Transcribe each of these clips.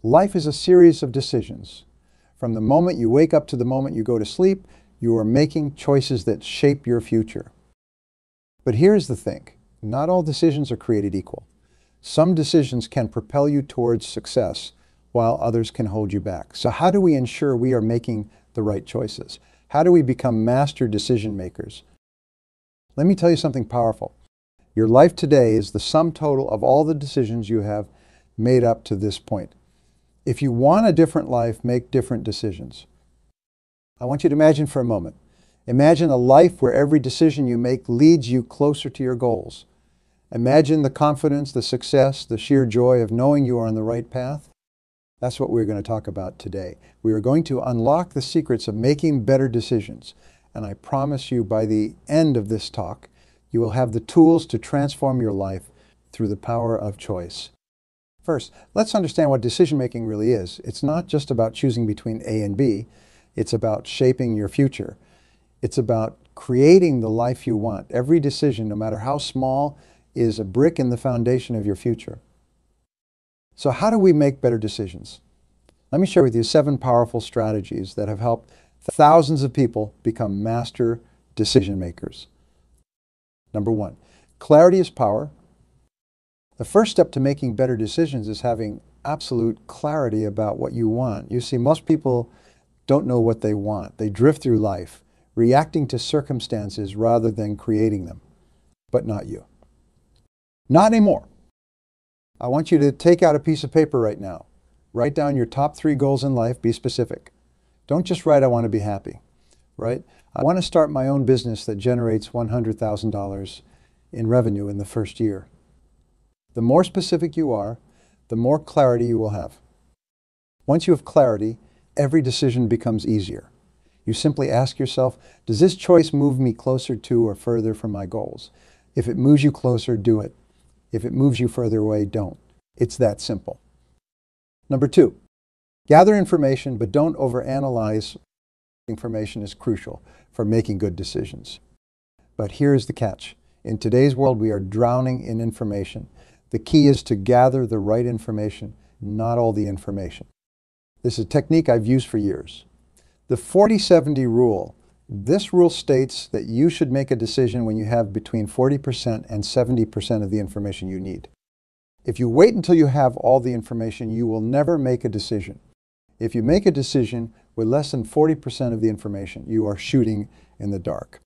Life is a series of decisions. From the moment you wake up to the moment you go to sleep, you are making choices that shape your future. But here's the thing. Not all decisions are created equal. Some decisions can propel you towards success, while others can hold you back. So how do we ensure we are making the right choices? How do we become master decision makers? Let me tell you something powerful. Your life today is the sum total of all the decisions you have made up to this point. If you want a different life, make different decisions. I want you to imagine for a moment. Imagine a life where every decision you make leads you closer to your goals. Imagine the confidence, the success, the sheer joy of knowing you are on the right path. That's what we're going to talk about today. We are going to unlock the secrets of making better decisions. And I promise you, by the end of this talk, you will have the tools to transform your life through the power of choice. First, let's understand what decision-making really is. It's not just about choosing between A and B. It's about shaping your future. It's about creating the life you want. Every decision, no matter how small, is a brick in the foundation of your future. So how do we make better decisions? Let me share with you 7 powerful strategies that have helped thousands of people become master decision makers. Number 1, clarity is power. The first step to making better decisions is having absolute clarity about what you want. You see, most people don't know what they want. They drift through life, reacting to circumstances rather than creating them. But not you. Not anymore. I want you to take out a piece of paper right now. Write down your top 3 goals in life. Be specific. Don't just write, I want to be happy. Right? I want to start my own business that generates $100,000 in revenue in the first year. The more specific you are, the more clarity you will have. Once you have clarity, every decision becomes easier. You simply ask yourself, does this choice move me closer to or further from my goals? If it moves you closer, do it. If it moves you further away, don't. It's that simple. Number 2, gather information, but don't overanalyze. Information is crucial for making good decisions. But here's the catch. In today's world, we are drowning in information. The key is to gather the right information, not all the information. This is a technique I've used for years. The 40-70 rule. This rule states that you should make a decision when you have between 40% and 70% of the information you need. If you wait until you have all the information, you will never make a decision. If you make a decision with less than 40% of the information, you are shooting in the dark.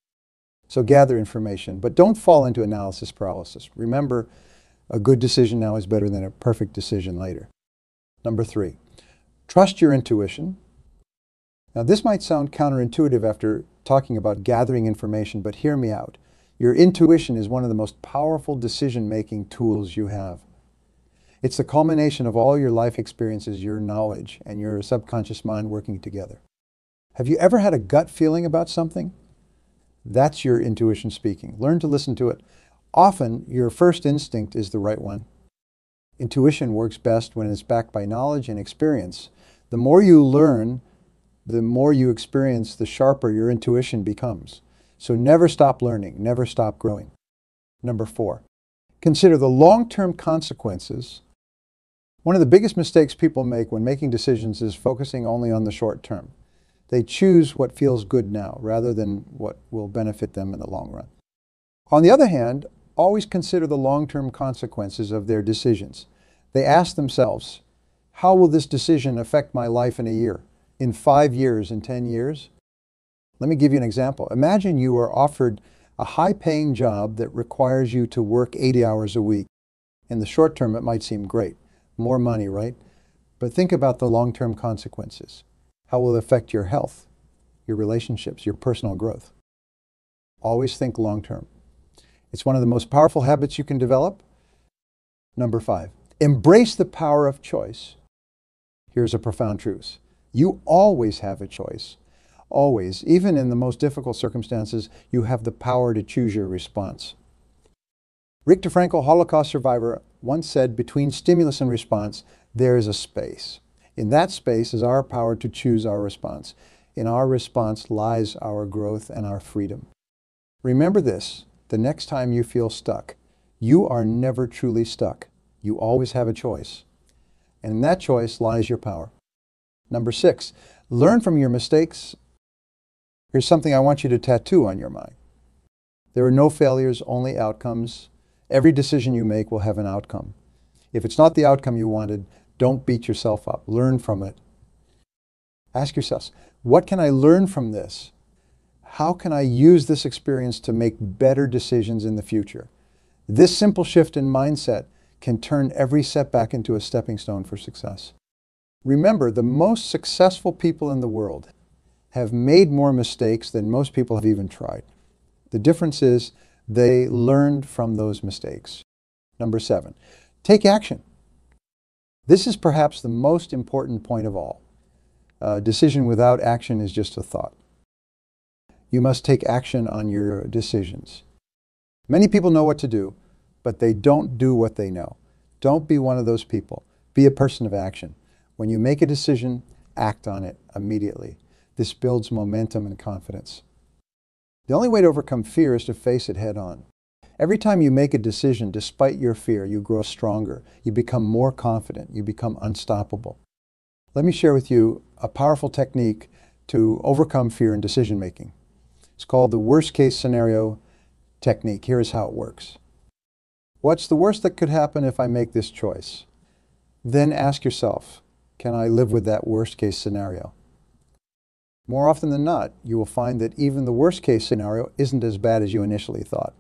So gather information, but don't fall into analysis paralysis. Remember, a good decision now is better than a perfect decision later. Number 3, trust your intuition. Now, this might sound counterintuitive after talking about gathering information, but hear me out. Your intuition is one of the most powerful decision-making tools you have. It's the culmination of all your life experiences, your knowledge, and your subconscious mind working together. Have you ever had a gut feeling about something? That's your intuition speaking. Learn to listen to it. Often, your first instinct is the right one. Intuition works best when it's backed by knowledge and experience. The more you learn, the more you experience, the sharper your intuition becomes. So never stop learning, never stop growing. Number 4, consider the long-term consequences. One of the biggest mistakes people make when making decisions is focusing only on the short term. They choose what feels good now rather than what will benefit them in the long run. On the other hand, always consider the long-term consequences of their decisions. They ask themselves, how will this decision affect my life in a year, in 5 years, in 10 years? Let me give you an example. Imagine you are offered a high-paying job that requires you to work 80 hours a week. In the short term, it might seem great. More money, right? But think about the long-term consequences. How will it affect your health, your relationships, your personal growth? Always think long-term. It's one of the most powerful habits you can develop. Number 5, embrace the power of choice. Here's a profound truth. You always have a choice. Always. Even in the most difficult circumstances, you have the power to choose your response. Viktor Frankl, Holocaust survivor, once said, between stimulus and response, there is a space. In that space is our power to choose our response. In our response lies our growth and our freedom. Remember this. The next time you feel stuck, you are never truly stuck. You always have a choice. And in that choice lies your power. Number 6, learn from your mistakes. Here's something I want you to tattoo on your mind. There are no failures, only outcomes. Every decision you make will have an outcome. If it's not the outcome you wanted, don't beat yourself up. Learn from it. Ask yourselves, what can I learn from this? How can I use this experience to make better decisions in the future? This simple shift in mindset can turn every setback into a stepping stone for success. Remember, the most successful people in the world have made more mistakes than most people have even tried. The difference is they learned from those mistakes. Number 7, take action. This is perhaps the most important point of all. A decision without action is just a thought. You must take action on your decisions. Many people know what to do, but they don't do what they know. Don't be one of those people. Be a person of action. When you make a decision, act on it immediately. This builds momentum and confidence. The only way to overcome fear is to face it head on. Every time you make a decision, despite your fear, you grow stronger. You become more confident. You become unstoppable. Let me share with you a powerful technique to overcome fear in decision making. It's called the worst case scenario technique. Here's how it works. What's the worst that could happen if I make this choice? Then ask yourself, can I live with that worst case scenario? More often than not, you will find that even the worst case scenario isn't as bad as you initially thought.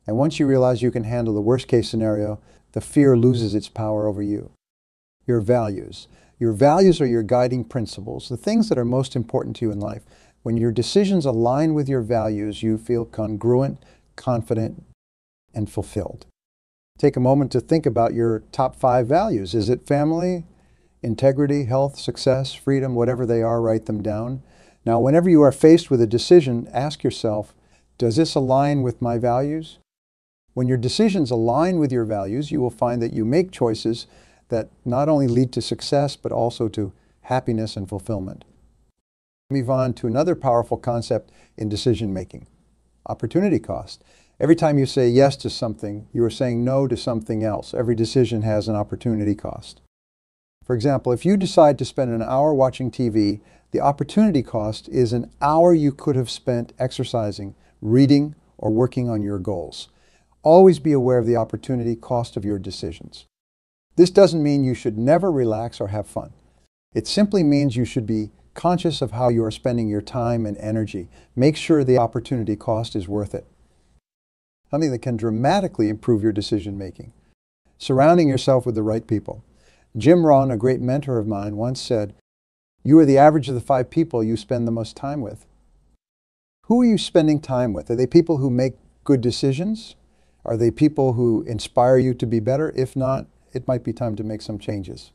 And once you realize you can handle the worst case scenario, the fear loses its power over you. Your values. Your values are your guiding principles, the things that are most important to you in life. When your decisions align with your values, you feel congruent, confident, and fulfilled. Take a moment to think about your top 5 values. Is it family, integrity, health, success, freedom, whatever they are, write them down. Now, whenever you are faced with a decision, ask yourself, does this align with my values? When your decisions align with your values, you will find that you make choices that not only lead to success, but also to happiness and fulfillment. Move on to another powerful concept in decision making, opportunity cost. Every time you say yes to something, you are saying no to something else. Every decision has an opportunity cost. For example, if you decide to spend an hour watching TV, the opportunity cost is an hour you could have spent exercising, reading, or working on your goals. Always be aware of the opportunity cost of your decisions. This doesn't mean you should never relax or have fun. It simply means you should be conscious of how you are spending your time and energy. Make sure the opportunity cost is worth it. Something that can dramatically improve your decision making. Surrounding yourself with the right people. Jim Rohn, a great mentor of mine, once said, "You are the average of the 5 people you spend the most time with." Who are you spending time with? Are they people who make good decisions? Are they people who inspire you to be better? If not, it might be time to make some changes.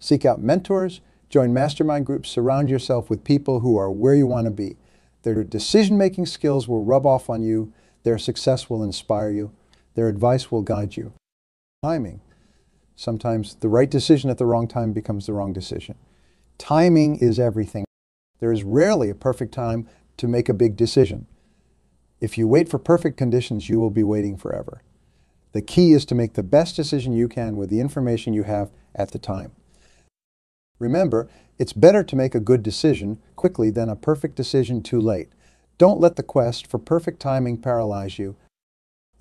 Seek out mentors, join mastermind groups, surround yourself with people who are where you want to be. Their decision-making skills will rub off on you. Their success will inspire you. Their advice will guide you. Timing. Sometimes the right decision at the wrong time becomes the wrong decision. Timing is everything. There is rarely a perfect time to make a big decision. If you wait for perfect conditions, you will be waiting forever. The key is to make the best decision you can with the information you have at the time. Remember, it's better to make a good decision quickly than a perfect decision too late. Don't let the quest for perfect timing paralyze you.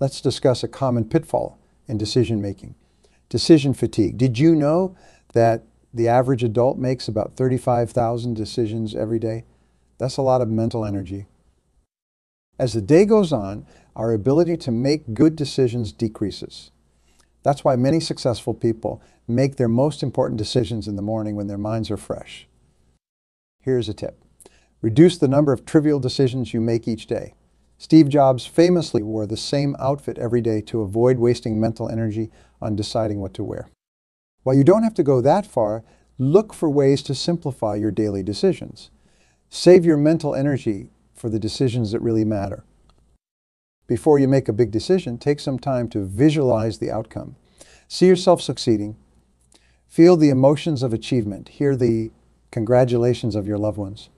Let's discuss a common pitfall in decision making. Decision fatigue. Did you know that the average adult makes about 35,000 decisions every day? That's a lot of mental energy. As the day goes on, our ability to make good decisions decreases. That's why many successful people make their most important decisions in the morning when their minds are fresh. Here's a tip. Reduce the number of trivial decisions you make each day. Steve Jobs famously wore the same outfit every day to avoid wasting mental energy on deciding what to wear. While you don't have to go that far, look for ways to simplify your daily decisions. Save your mental energy for the decisions that really matter. Before you make a big decision, take some time to visualize the outcome. See yourself succeeding. Feel the emotions of achievement. Hear the congratulations of your loved ones.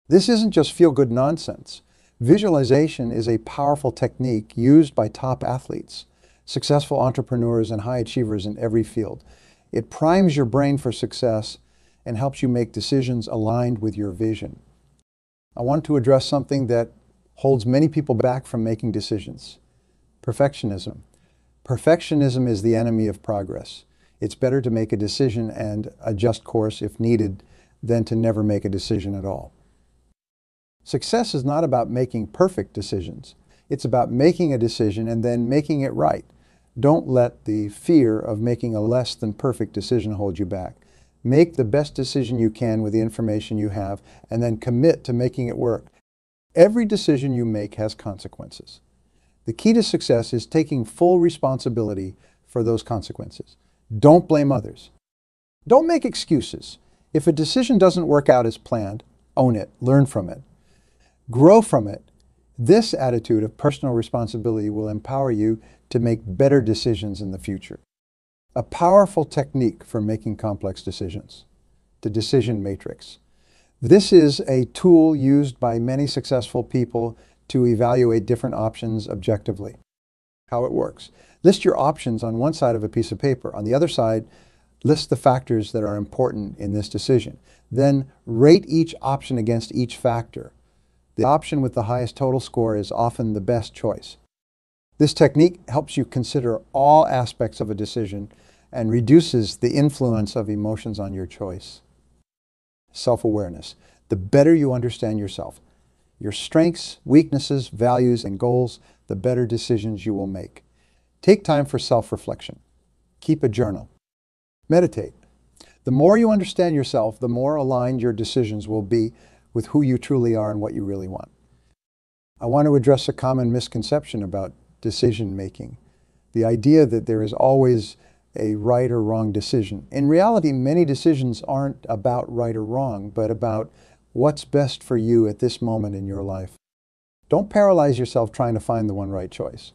This isn't just feel-good nonsense. Visualization is a powerful technique used by top athletes, successful entrepreneurs, and high achievers in every field. It primes your brain for success and helps you make decisions aligned with your vision. I want to address something that holds many people back from making decisions: perfectionism. Perfectionism is the enemy of progress. It's better to make a decision and adjust course if needed than to never make a decision at all. Success is not about making perfect decisions. It's about making a decision and then making it right. Don't let the fear of making a less than perfect decision hold you back. Make the best decision you can with the information you have and then commit to making it work. Every decision you make has consequences. The key to success is taking full responsibility for those consequences. Don't blame others. Don't make excuses. If a decision doesn't work out as planned, own it, learn from it, grow from it. This attitude of personal responsibility will empower you to make better decisions in the future. A powerful technique for making complex decisions, the decision matrix. This is a tool used by many successful people to evaluate different options objectively. How it works: list your options on one side of a piece of paper. On the other side, list the factors that are important in this decision. Then rate each option against each factor. The option with the highest total score is often the best choice. This technique helps you consider all aspects of a decision and reduces the influence of emotions on your choice. Self-awareness. The better you understand yourself, your strengths, weaknesses, values, and goals, the better decisions you will make. Take time for self-reflection. Keep a journal. Meditate. The more you understand yourself, the more aligned your decisions will be with who you truly are and what you really want. I want to address a common misconception about decision making: the idea that there is always a right or wrong decision. In reality, many decisions aren't about right or wrong, but about what's best for you at this moment in your life. Don't paralyze yourself trying to find the one right choice.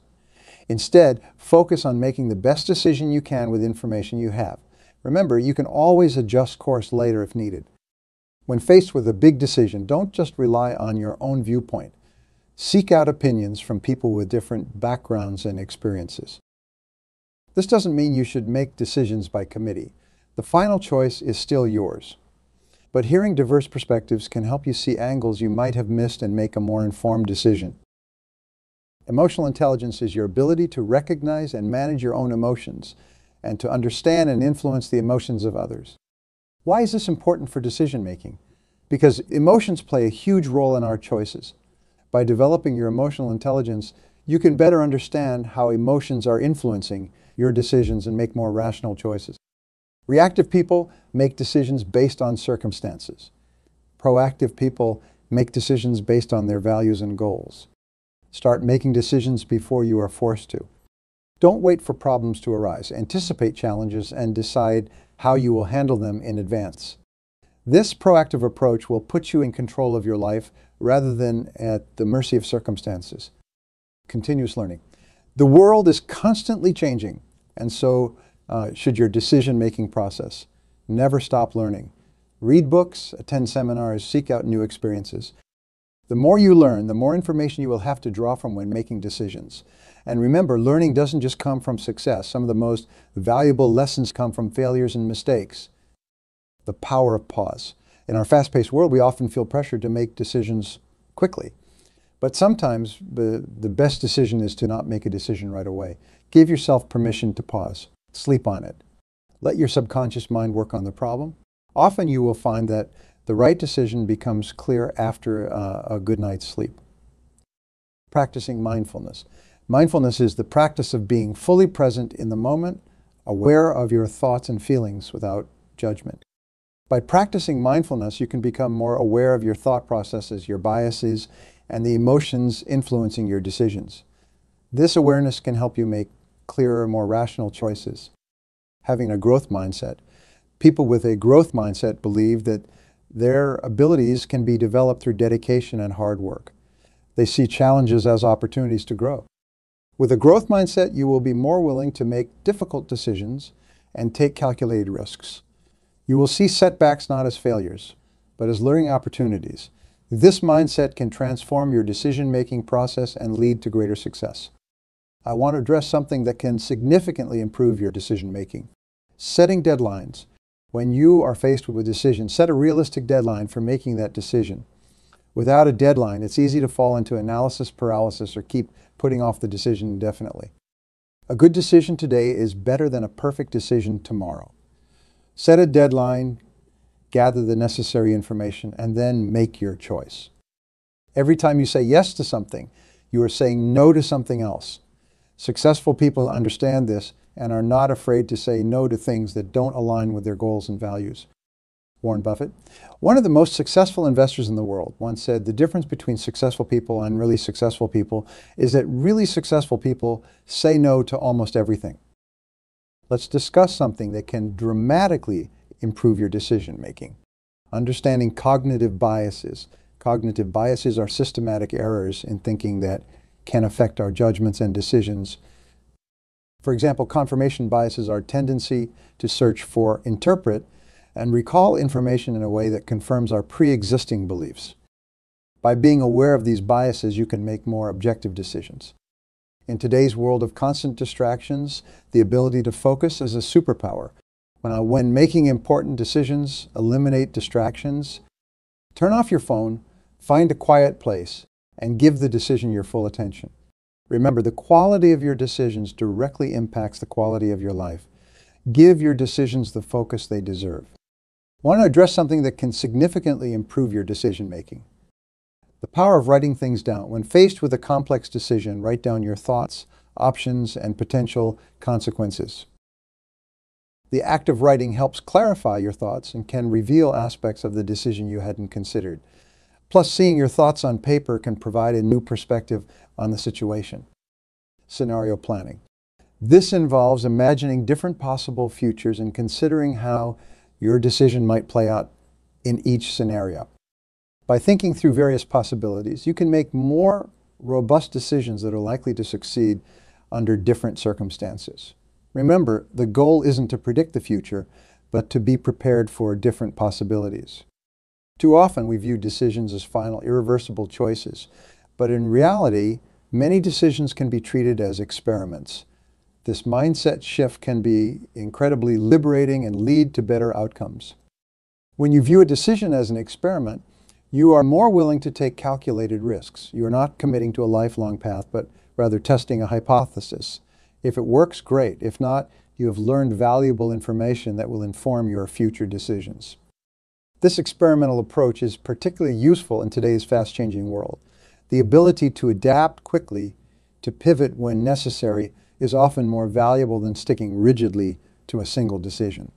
Instead, focus on making the best decision you can with information you have. Remember, you can always adjust course later if needed. When faced with a big decision, don't just rely on your own viewpoint. Seek out opinions from people with different backgrounds and experiences. This doesn't mean you should make decisions by committee. The final choice is still yours. But hearing diverse perspectives can help you see angles you might have missed and make a more informed decision. Emotional intelligence is your ability to recognize and manage your own emotions and to understand and influence the emotions of others. Why is this important for decision making? Because emotions play a huge role in our choices. By developing your emotional intelligence, you can better understand how emotions are influencing your decisions and make more rational choices. Reactive people make decisions based on circumstances. Proactive people make decisions based on their values and goals. Start making decisions before you are forced to. Don't wait for problems to arise. Anticipate challenges and decide how you will handle them in advance. This proactive approach will put you in control of your life rather than at the mercy of circumstances. Continuous learning. The world is constantly changing, and so should your decision-making process. Never stop learning. Read books, attend seminars, seek out new experiences. The more you learn, the more information you will have to draw from when making decisions. And remember, learning doesn't just come from success. Some of the most valuable lessons come from failures and mistakes. The power of pause. In our fast-paced world, we often feel pressured to make decisions quickly. But sometimes the best decision is to not make a decision right away. Give yourself permission to pause. Sleep on it. Let your subconscious mind work on the problem. Often you will find that the right decision becomes clear after a good night's sleep. Practicing mindfulness. Mindfulness is the practice of being fully present in the moment, aware of your thoughts and feelings without judgment. By practicing mindfulness, you can become more aware of your thought processes, your biases, and the emotions influencing your decisions. This awareness can help you make clearer, more rational choices. Having a growth mindset. People with a growth mindset believe that their abilities can be developed through dedication and hard work. They see challenges as opportunities to grow. With a growth mindset, you will be more willing to make difficult decisions and take calculated risks. You will see setbacks not as failures, but as learning opportunities. This mindset can transform your decision-making process and lead to greater success. I want to address something that can significantly improve your decision-making: Setting deadlines. When you are faced with a decision, set a realistic deadline for making that decision. Without a deadline, it's easy to fall into analysis paralysis or keep putting off the decision indefinitely. A good decision today is better than a perfect decision tomorrow. Set a deadline, gather the necessary information, and then make your choice. Every time you say yes to something, you are saying no to something else. Successful people understand this and are not afraid to say no to things that don't align with their goals and values. Warren Buffett, one of the most successful investors in the world, once said the difference between successful people and really successful people is that really successful people say no to almost everything. Let's discuss something that can dramatically improve your decision making. Understanding cognitive biases. Cognitive biases are systematic errors in thinking that can affect our judgments and decisions. For example, confirmation biases are a tendency to search for, interpret, and recall information in a way that confirms our pre-existing beliefs. By being aware of these biases, you can make more objective decisions. In today's world of constant distractions, the ability to focus is a superpower. When making important decisions, eliminate distractions, turn off your phone, find a quiet place, and give the decision your full attention. Remember, the quality of your decisions directly impacts the quality of your life. Give your decisions the focus they deserve. I want to address something that can significantly improve your decision making. The power of writing things down. When faced with a complex decision, write down your thoughts, options, and potential consequences. The act of writing helps clarify your thoughts and can reveal aspects of the decision you hadn't considered. Plus, seeing your thoughts on paper can provide a new perspective on the situation. Scenario planning. This involves imagining different possible futures and considering how your decision might play out in each scenario. By thinking through various possibilities, you can make more robust decisions that are likely to succeed under different circumstances. Remember, the goal isn't to predict the future, but to be prepared for different possibilities. Too often we view decisions as final, irreversible choices, but in reality, many decisions can be treated as experiments. This mindset shift can be incredibly liberating and lead to better outcomes. When you view a decision as an experiment, you are more willing to take calculated risks. You are not committing to a lifelong path, but rather testing a hypothesis. If it works, great. If not, you have learned valuable information that will inform your future decisions. This experimental approach is particularly useful in today's fast-changing world. The ability to adapt quickly, to pivot when necessary, is often more valuable than sticking rigidly to a single decision.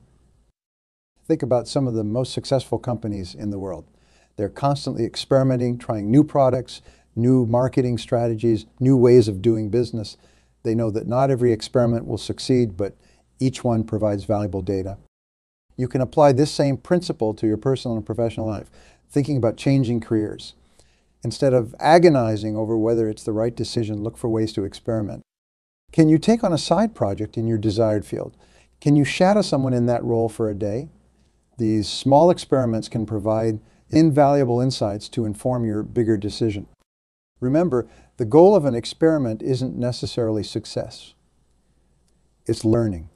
Think about some of the most successful companies in the world. They're constantly experimenting, trying new products, new marketing strategies, new ways of doing business. They know that not every experiment will succeed, but each one provides valuable data. You can apply this same principle to your personal and professional life, thinking about changing careers. Instead of agonizing over whether it's the right decision, look for ways to experiment. Can you take on a side project in your desired field? Can you shadow someone in that role for a day? These small experiments can provide invaluable insights to inform your bigger decision. Remember, the goal of an experiment isn't necessarily success. It's learning.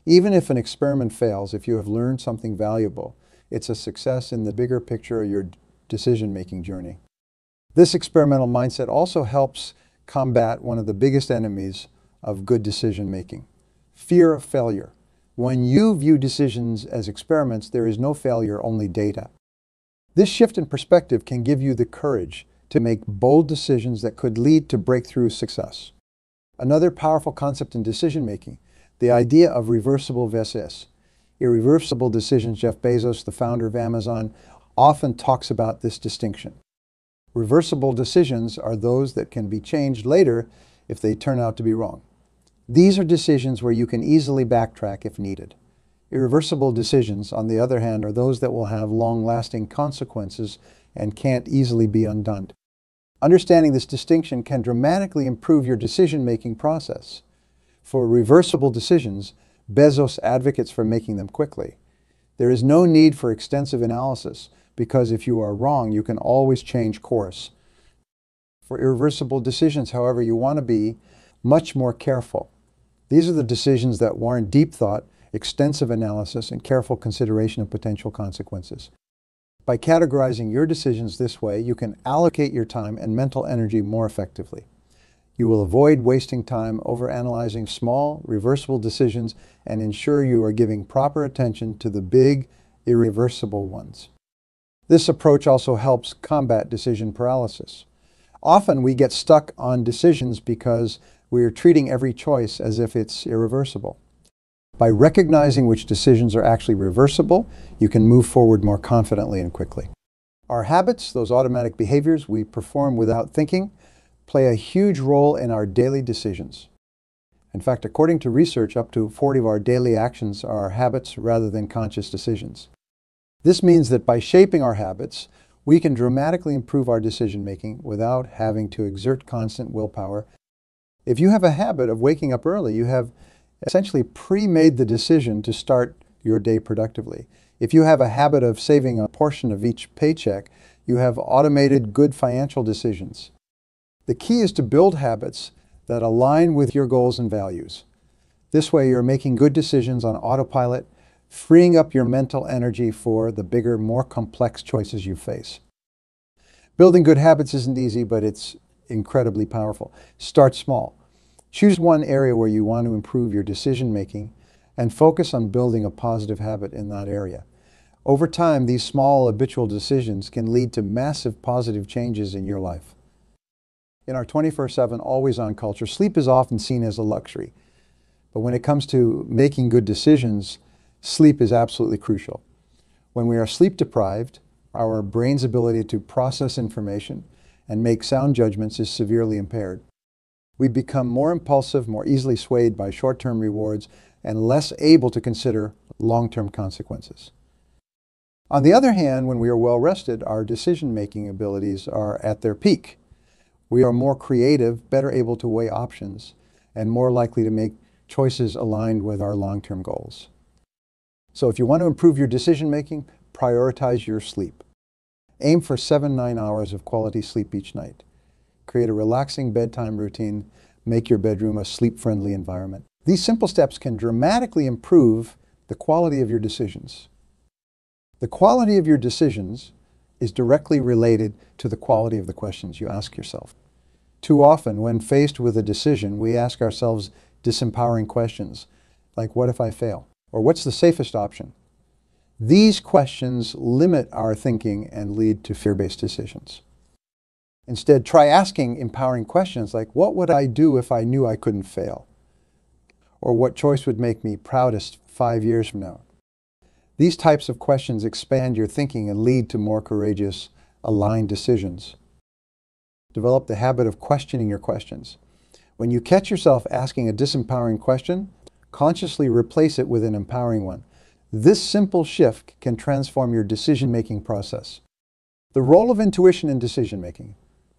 Even if an experiment fails, if you have learned something valuable, it's a success in the bigger picture of your decision-making journey. This experimental mindset also helps combat one of the biggest enemies of good decision-making, fear of failure. When you view decisions as experiments, there is no failure, only data. This shift in perspective can give you the courage to make bold decisions that could lead to breakthrough success. Another powerful concept in decision-making, the idea of reversible VSS. Irreversible decisions. Jeff Bezos, the founder of Amazon, often talks about this distinction. Reversible decisions are those that can be changed later if they turn out to be wrong. These are decisions where you can easily backtrack if needed. Irreversible decisions, on the other hand, are those that will have long-lasting consequences and can't easily be undone. Understanding this distinction can dramatically improve your decision-making process. For reversible decisions, Bezos advocates for making them quickly. There is no need for extensive analysis because if you are wrong, you can always change course. For irreversible decisions, however, you want to be much more careful. These are the decisions that warrant deep thought extensive analysis, and careful consideration of potential consequences. By categorizing your decisions this way, you can allocate your time and mental energy more effectively. You will avoid wasting time overanalyzing small, reversible decisions and ensure you are giving proper attention to the big, irreversible ones. This approach also helps combat decision paralysis. Often we get stuck on decisions because we are treating every choice as if it's irreversible. By recognizing which decisions are actually reversible, you can move forward more confidently and quickly. Our habits, those automatic behaviors we perform without thinking, play a huge role in our daily decisions. In fact, according to research, up to 40 of our daily actions are habits rather than conscious decisions. This means that by shaping our habits, we can dramatically improve our decision-making without having to exert constant willpower. If you have a habit of waking up early, you have essentially pre-made the decision to start your day productively. If you have a habit of saving a portion of each paycheck, you have automated good financial decisions. The key is to build habits that align with your goals and values. This way, you're making good decisions on autopilot, freeing up your mental energy for the bigger, more complex choices you face. Building good habits isn't easy, but it's incredibly powerful. Start small. Choose one area where you want to improve your decision-making and focus on building a positive habit in that area. Over time, these small habitual decisions can lead to massive positive changes in your life. In our 24/7 always-on culture, sleep is often seen as a luxury. But when it comes to making good decisions, sleep is absolutely crucial. When we are sleep deprived, our brain's ability to process information and make sound judgments is severely impaired. We become more impulsive, more easily swayed by short-term rewards, and less able to consider long-term consequences. On the other hand, when we are well rested, our decision-making abilities are at their peak. We are more creative, better able to weigh options, and more likely to make choices aligned with our long-term goals. So if you want to improve your decision-making, prioritize your sleep. Aim for 7-9 hours of quality sleep each night. Create a relaxing bedtime routine. Make your bedroom a sleep-friendly environment. These simple steps can dramatically improve the quality of your decisions. The quality of your decisions is directly related to the quality of the questions you ask yourself. Too often, when faced with a decision, we ask ourselves disempowering questions, like what if I fail? Or what's the safest option? These questions limit our thinking and lead to fear-based decisions. Instead, try asking empowering questions like, what would I do if I knew I couldn't fail? Or what choice would make me proudest 5 years from now? These types of questions expand your thinking and lead to more courageous, aligned decisions. Develop the habit of questioning your questions. When you catch yourself asking a disempowering question, consciously replace it with an empowering one. This simple shift can transform your decision-making process. The role of intuition in decision-making.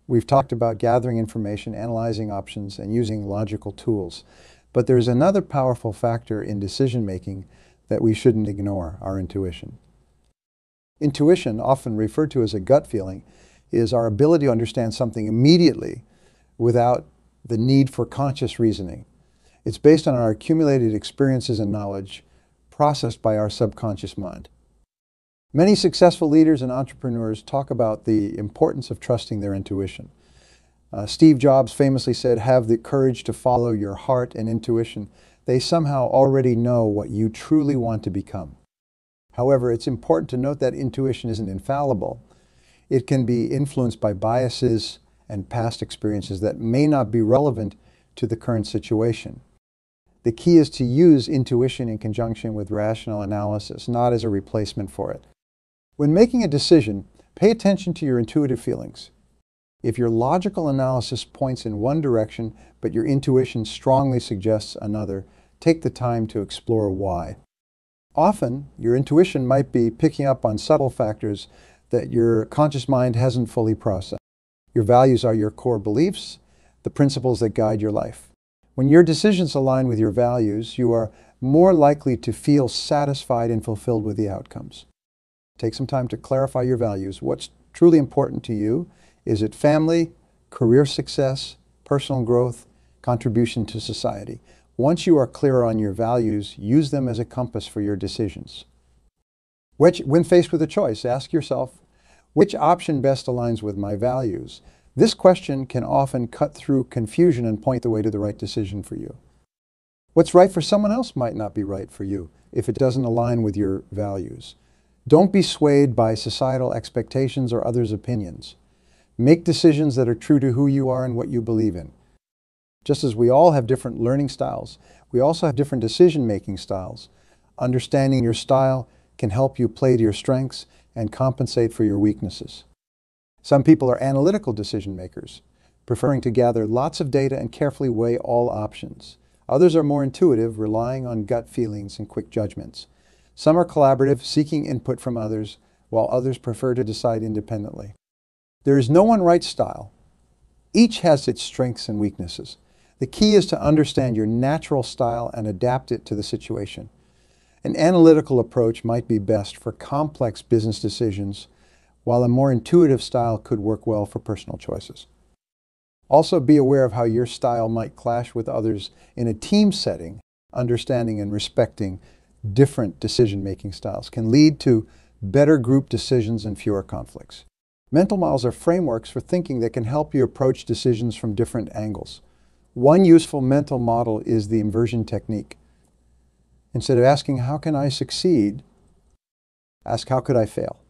We've talked about gathering information, analyzing options, and using logical tools. But there's another powerful factor in decision-making that we shouldn't ignore, our intuition. Intuition, often referred to as a gut feeling, is our ability to understand something immediately without the need for conscious reasoning. It's based on our accumulated experiences and knowledge processed by our subconscious mind. Many successful leaders and entrepreneurs talk about the importance of trusting their intuition. Steve Jobs famously said, have the courage to follow your heart and intuition. They somehow already know what you truly want to become. However, it's important to note that intuition isn't infallible. It can be influenced by biases and past experiences that may not be relevant to the current situation. The key is to use intuition in conjunction with rational analysis, not as a replacement for it. When making a decision, pay attention to your intuitive feelings. If your logical analysis points in one direction, but your intuition strongly suggests another, take the time to explore why. Often, your intuition might be picking up on subtle factors that your conscious mind hasn't fully processed. Your values are your core beliefs, the principles that guide your life. When your decisions align with your values, you are more likely to feel satisfied and fulfilled with the outcomes. Take some time to clarify your values. What's truly important to you? Is it family, career success, personal growth, contribution to society? Once you are clear on your values, use them as a compass for your decisions. When faced with a choice, ask yourself, which option best aligns with my values? This question can often cut through confusion and point the way to the right decision for you. What's right for someone else might not be right for you if it doesn't align with your values. Don't be swayed by societal expectations or others' opinions. Make decisions that are true to who you are and what you believe in. Just as we all have different learning styles, we also have different decision-making styles. Understanding your style can help you play to your strengths and compensate for your weaknesses. Some people are analytical decision makers, preferring to gather lots of data and carefully weigh all options. Others are more intuitive, relying on gut feelings and quick judgments. Some are collaborative, seeking input from others, while others prefer to decide independently. There is no one right style. Each has its strengths and weaknesses. The key is to understand your natural style and adapt it to the situation. An analytical approach might be best for complex business decisions, while a more intuitive style could work well for personal choices. Also, be aware of how your style might clash with others in a team setting. Understanding and respecting different decision-making styles can lead to better group decisions and fewer conflicts. Mental models are frameworks for thinking that can help you approach decisions from different angles. One useful mental model is the inversion technique. Instead of asking, how can I succeed? Ask, how could I fail?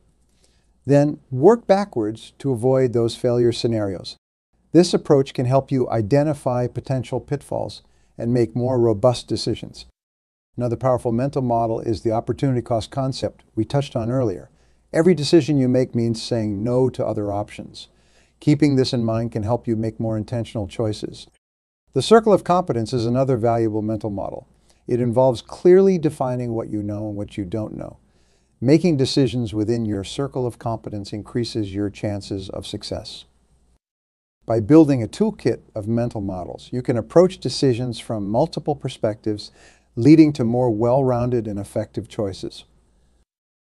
Then work backwards to avoid those failure scenarios. This approach can help you identify potential pitfalls and make more robust decisions. Another powerful mental model is the opportunity cost concept we touched on earlier. Every decision you make means saying no to other options. Keeping this in mind can help you make more intentional choices. The circle of competence is another valuable mental model. It involves clearly defining what you know and what you don't know. Making decisions within your circle of competence increases your chances of success. By building a toolkit of mental models, you can approach decisions from multiple perspectives, leading to more well-rounded and effective choices.